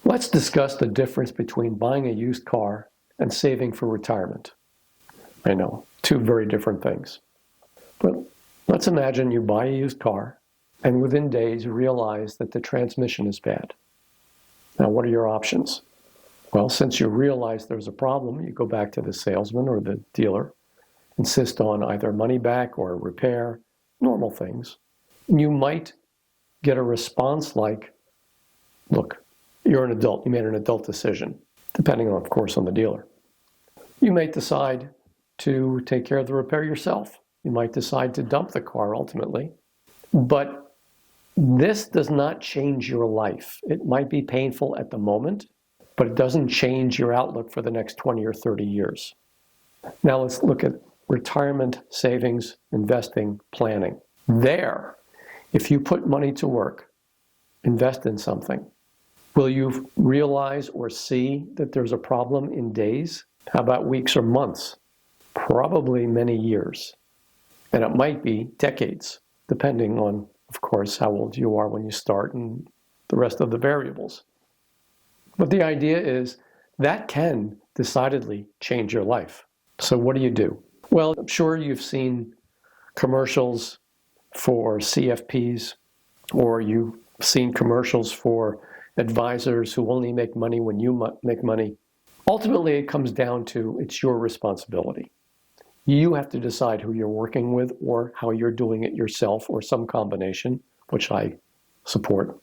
Let's discuss the difference between buying a used car and saving for retirement. I know, two very different things. But let's imagine you buy a used car and within days realize that the transmission is bad. Now, what are your options? Well, since you realize there's a problem, you go back to the salesman or the dealer, insist on either money back or repair, normal things. You might get a response like, look, you're an adult, you made an adult decision, depending on, of course, on the dealer. You might decide to take care of the repair yourself. You might decide to dump the car ultimately. But this does not change your life. It might be painful at the moment, but it doesn't change your outlook for the next 20 or 30 years. Now let's look at retirement savings, investing, planning. There, if you put money to work, invest in something, will you realize or see that there's a problem in days? How about weeks or months? Probably many years. And it might be decades, depending on, of course, how old you are when you start and the rest of the variables. But the idea is that can decidedly change your life. So what do you do? Well, I'm sure you've seen commercials for CFPs, or you've seen commercials for advisors who only make money when you make money. Ultimately, it comes down to it's your responsibility. You have to decide who you're working with or how you're doing it yourself or some combination, which I support.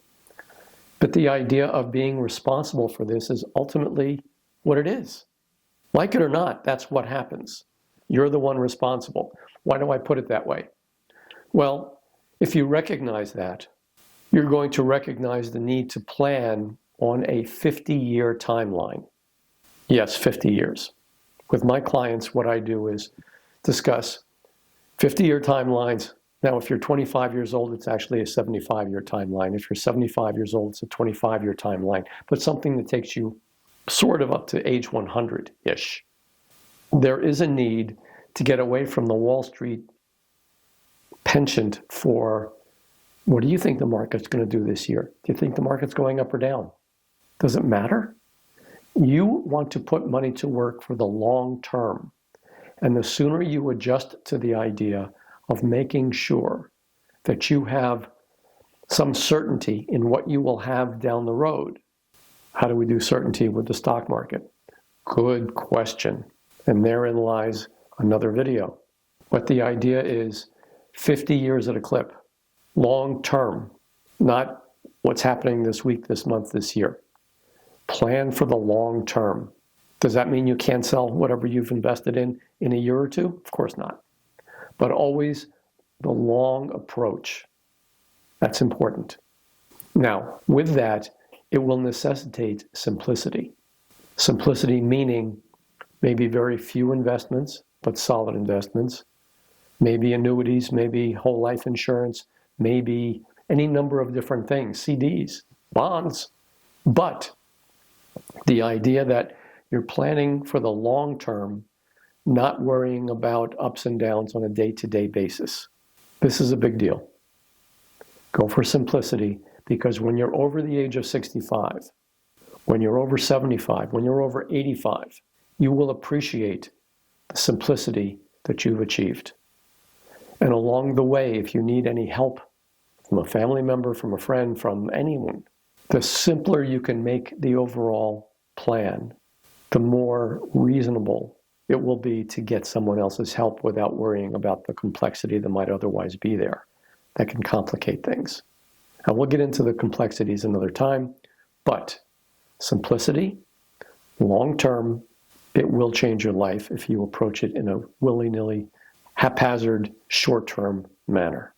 But the idea of being responsible for this is ultimately what it is. Like it or not, that's what happens. You're the one responsible. Why do I put it that way? Well, if you recognize that, you're going to recognize the need to plan on a 50-year timeline. Yes, 50 years. With my clients, what I do is discuss 50-year timelines. Now, if you're 25 years old, it's actually a 75-year timeline. If you're 75 years old, it's a 25-year timeline, but something that takes you sort of up to age 100-ish. There is a need to get away from the Wall Street penchant for, what do you think the market's going to do this year? Do you think the market's going up or down? Does it matter? You want to put money to work for the long term. And the sooner you adjust to the idea of making sure that you have some certainty in what you will have down the road. How do we do certainty with the stock market? Good question. And therein lies another video. But the idea is 50 years at a clip, long term, not what's happening this week, this month, this year. Plan for the long term. Does that mean you can't sell whatever you've invested in a year or two? Of course not. But always the long approach. That's important. Now, with that, it will necessitate simplicity. Simplicity meaning maybe very few investments, but solid investments. Maybe annuities, maybe whole life insurance, maybe any number of different things, CDs, bonds. But the idea that you're planning for the long term, not worrying about ups and downs on a day-to-day basis. This is a big deal. Go for simplicity, because when you're over the age of 65, when you're over 75, when you're over 85, you will appreciate the simplicity that you've achieved. And along the way, if you need any help from a family member, from a friend, from anyone, the simpler you can make the overall plan, the more reasonable it will be to get someone else's help without worrying about the complexity that might otherwise be there. That can complicate things. And we'll get into the complexities another time, but simplicity, long term, it will change your life if you approach it in a willy-nilly, haphazard, short-term manner.